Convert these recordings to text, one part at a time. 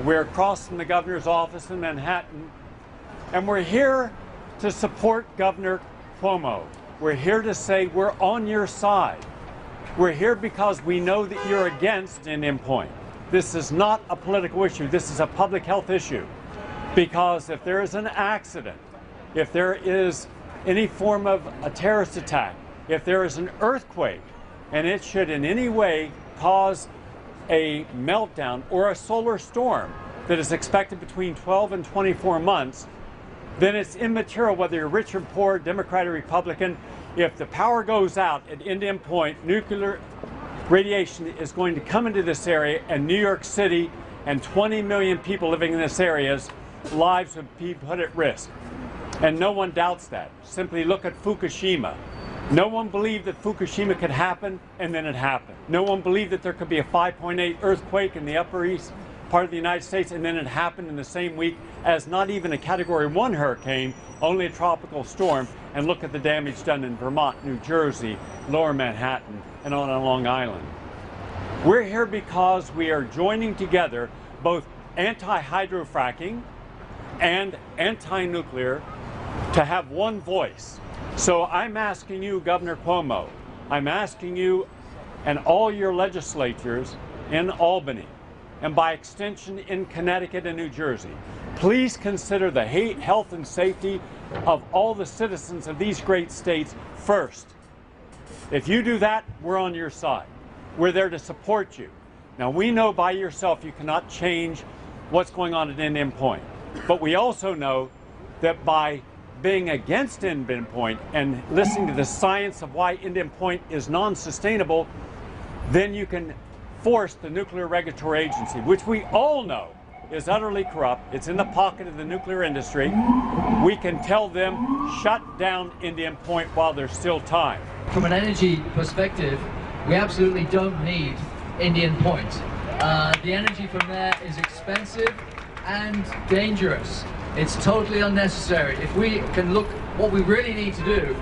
We're across from the governor's office in Manhattan, and we're here to support Governor Cuomo. We're here to say we're on your side. We're here because we know that you're against Indian Point. This is not a political issue. This is a public health issue. Because if there is an accident, if there is any form of a terrorist attack, if there is an earthquake, and it should in any way cause a meltdown or a solar storm that is expected between 12 and 24 months, then it's immaterial whether you're rich or poor, Democrat or Republican. If the power goes out at Indian Point, nuclear radiation is going to come into this area, and New York City and 20 million people living in this area's lives would be put at risk. And no one doubts that. Simply look at Fukushima. No one believed that Fukushima could happen, and then it happened. No one believed that there could be a 5.8 earthquake in the Upper East part of the United States, and then it happened in the same week as not even a Category 1 hurricane, only a tropical storm. And look at the damage done in Vermont, New Jersey, Lower Manhattan, and on Long Island. We're here because we are joining together both anti-hydrofracking and anti-nuclear to have one voice. So I'm asking you, Governor Cuomo, I'm asking you and all your legislatures in Albany, and by extension in Connecticut and New Jersey, please consider the health and safety of all the citizens of these great states first. If you do that, we're on your side. We're there to support you. Now, we know by yourself you cannot change what's going on at Indian Point, but we also know that by being against Indian Point and listening to the science of why Indian Point is non-sustainable, then you can force the Nuclear Regulatory Agency, which we all know is utterly corrupt. It's in the pocket of the nuclear industry. We can tell them, shut down Indian Point while there's still time. From an energy perspective, we absolutely don't need Indian Point. The energy from there is expensive and dangerous. It's totally unnecessary. If we can look, what we really need to do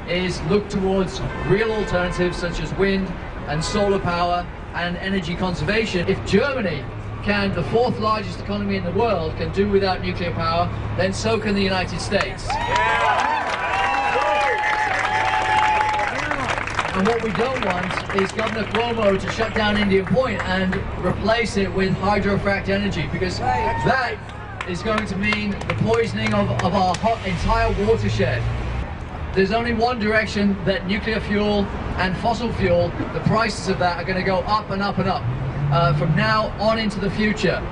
is look towards real alternatives such as wind and solar power and energy conservation. If Germany can, the fourth largest economy in the world, can do without nuclear power, then so can the United States. And what we don't want is Governor Cuomo to shut down Indian Point and replace it with hydrofracked energy, because that is going to mean the poisoning of our entire watershed. There's only one direction that nuclear fuel and fossil fuel, the prices of that are going to go up and up and up from now on into the future.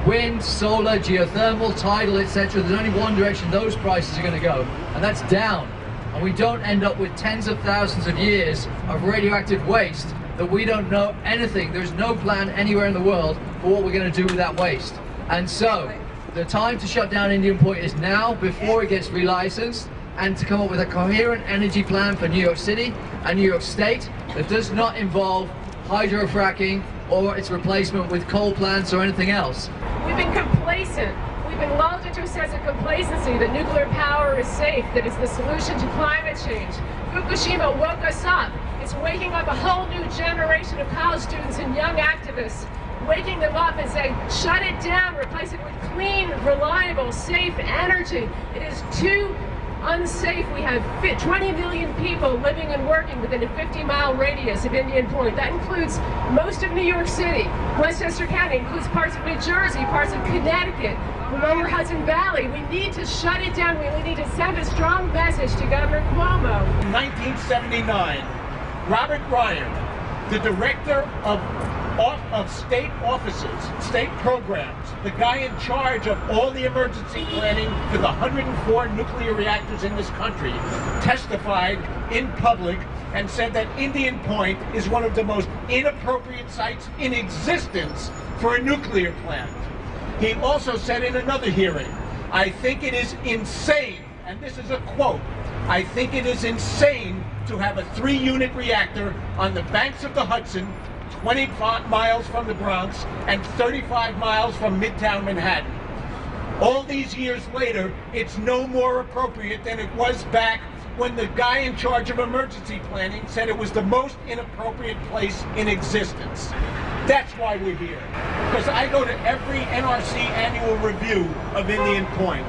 Wind, solar, geothermal, tidal, etc. There's only one direction those prices are going to go, and that's down. And we don't end up with tens of thousands of years of radioactive waste that we don't know anything. There's no plan anywhere in the world for what we're going to do with that waste. And so, the time to shut down Indian Point is now, before it gets relicensed, and to come up with a coherent energy plan for New York City and New York State that does not involve hydrofracking or its replacement with coal plants or anything else. We've been complacent. We've been lulled into a sense of complacency that nuclear power is safe, that it's the solution to climate change. Fukushima woke us up. It's waking up a whole new generation of college students and young activists, waking them up and saying, shut it down, replace it with clean, reliable, safe energy. It is too unsafe. We have 20 million people living and working within a 50-mile radius of Indian Point. That includes most of New York City, Westchester County, includes parts of New Jersey, parts of Connecticut, the lower Hudson Valley. We need to shut it down. We need to send a strong message to Governor Cuomo. In 1979, Robert Ryan, the director of state offices, state programs, the guy in charge of all the emergency planning for the 104 nuclear reactors in this country, testified in public and said that Indian Point is one of the most inappropriate sites in existence for a nuclear plant. He also said in another hearing, I think it is insane, and this is a quote, I think it is insane to have a 3-unit reactor on the banks of the Hudson, 25 miles from the Bronx and 35 miles from Midtown Manhattan. All these years later, it's no more appropriate than it was back when the guy in charge of emergency planning said it was the most inappropriate place in existence. That's why we're here. Because I go to every NRC annual review of Indian Point.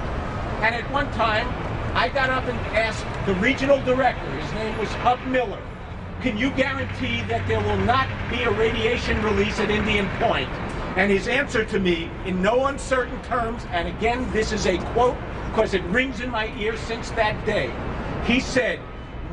And at one time, I got up and asked the regional director, his name was Hub Miller, can you guarantee that there will not be a radiation release at Indian Point? And his answer to me, in no uncertain terms, and again, this is a quote because it rings in my ear since that day, he said,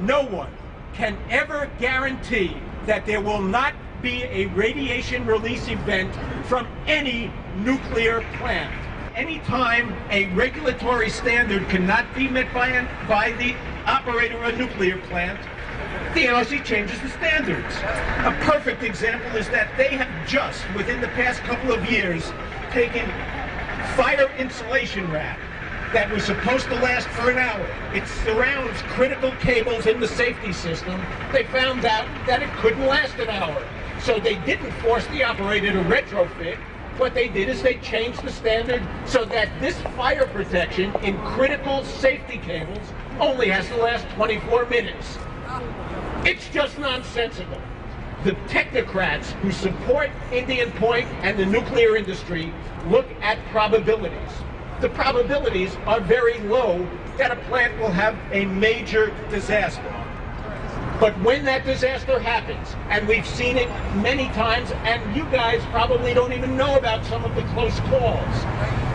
no one can ever guarantee that there will not be a radiation release event from any nuclear plant. Anytime a regulatory standard cannot be met by the operator of a nuclear plant, the NRC changes the standards. A perfect example is that they have just, within the past couple of years, taken fire insulation wrap that was supposed to last for an hour. It surrounds critical cables in the safety system. They found out that it couldn't last an hour. So they didn't force the operator to retrofit. What they did is they changed the standard so that this fire protection in critical safety cables only has to last 24 minutes. It's just nonsensical. The technocrats who support Indian Point and the nuclear industry look at probabilities. The probabilities are very low that a plant will have a major disaster. But when that disaster happens, and we've seen it many times, and you guys probably don't even know about some of the close calls.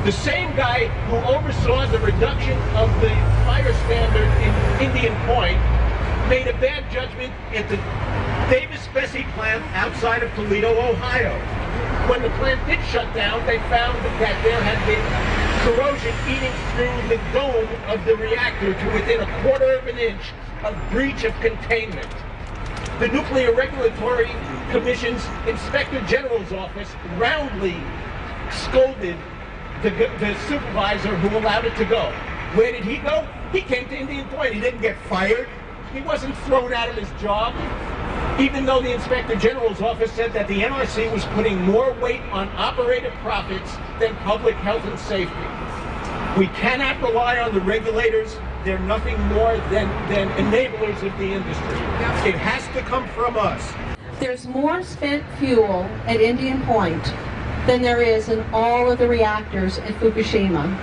The same guy who oversaw the reduction of the fire standard in Indian Point made a bad judgment at the Davis-Besse plant outside of Toledo, Ohio. When the plant did shut down, they found that there had been corrosion eating through the dome of the reactor to within 1/4 of an inch of breach of containment. The Nuclear Regulatory Commission's Inspector General's office roundly scolded the supervisor who allowed it to go. Where did he go? He came to Indian Point. He didn't get fired. He wasn't thrown out of his job, even though the Inspector General's office said that the NRC was putting more weight on operator profits than public health and safety. We cannot rely on the regulators. They're nothing more than enablers of the industry. It has to come from us. There's more spent fuel at Indian Point than there is in all of the reactors at Fukushima.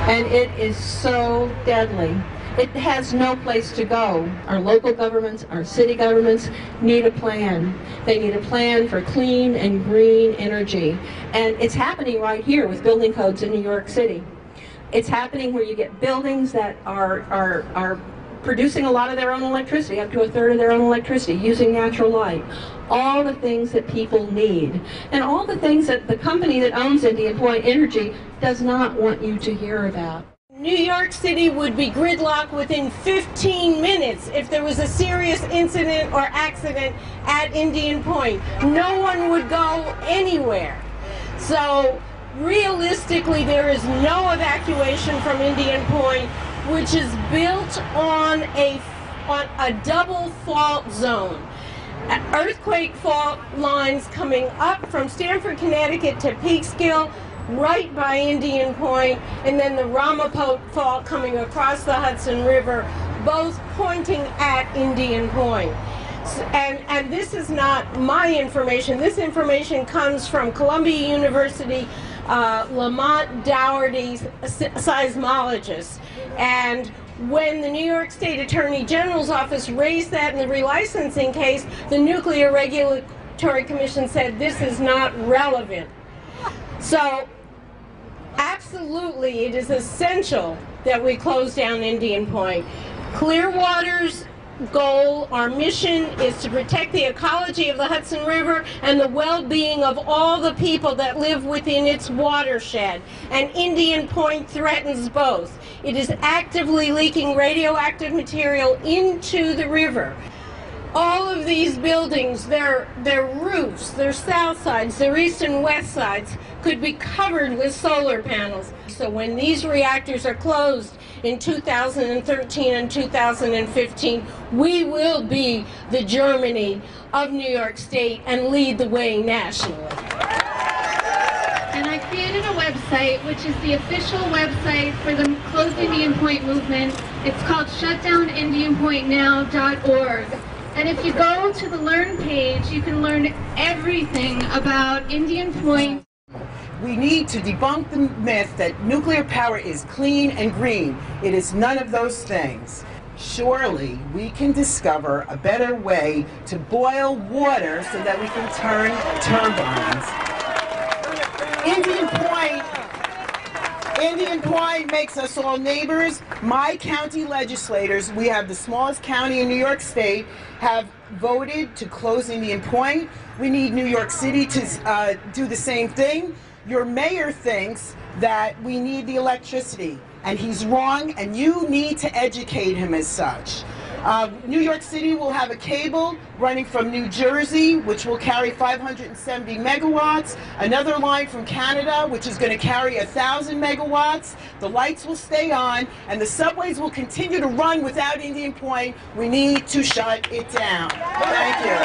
And it is so deadly. It has no place to go. Our local governments, our city governments need a plan. They need a plan for clean and green energy. And it's happening right here with building codes in New York City. It's happening where you get buildings that are producing a lot of their own electricity, up to 1/3 of their own electricity, using natural light. All the things that people need. And all the things that the company that owns Indian Point Energy does not want you to hear about. New York City would be gridlocked within 15 minutes if there was a serious incident or accident at Indian Point. No one would go anywhere. So realistically, there is no evacuation from Indian Point, which is built on a double fault zone. Earthquake fault lines coming up from Stamford, Connecticut to Peekskill, right by Indian Point, and then the Ramapo fault coming across the Hudson River, both pointing at Indian Point. And this is not my information. This information comes from Columbia University, Lamont Dougherty, seismologist. And when the New York State Attorney General's office raised that in the relicensing case, the Nuclear Regulatory Commission said this is not relevant. So absolutely, it is essential that we close down Indian Point. Clearwater's goal, our mission, is to protect the ecology of the Hudson River and the well-being of all the people that live within its watershed. And Indian Point threatens both. It is actively leaking radioactive material into the river. All of these buildings, their roofs, their south sides, their east and west sides, could be covered with solar panels. So when these reactors are closed in 2013 and 2015, we will be the Germany of New York State and lead the way nationally. And I created a website, which is the official website for the Close Indian Point movement. It's called shutdownindianpointnow.org. And if you go to the Learn page, you can learn everything about Indian Point. We need to debunk the myth that nuclear power is clean and green. It is none of those things. Surely we can discover a better way to boil water so that we can turn turbines. Indian Point makes us all neighbors. My county legislators, we have the smallest county in New York State, have voted to close Indian Point. We need New York City to do the same thing. Your mayor thinks that we need the electricity, and he's wrong, and you need to educate him as such. New York City will have a cable running from New Jersey, which will carry 570 megawatts, another line from Canada, which is going to carry 1,000 megawatts. The lights will stay on, and the subways will continue to run without Indian Point. We need to shut it down. Thank you.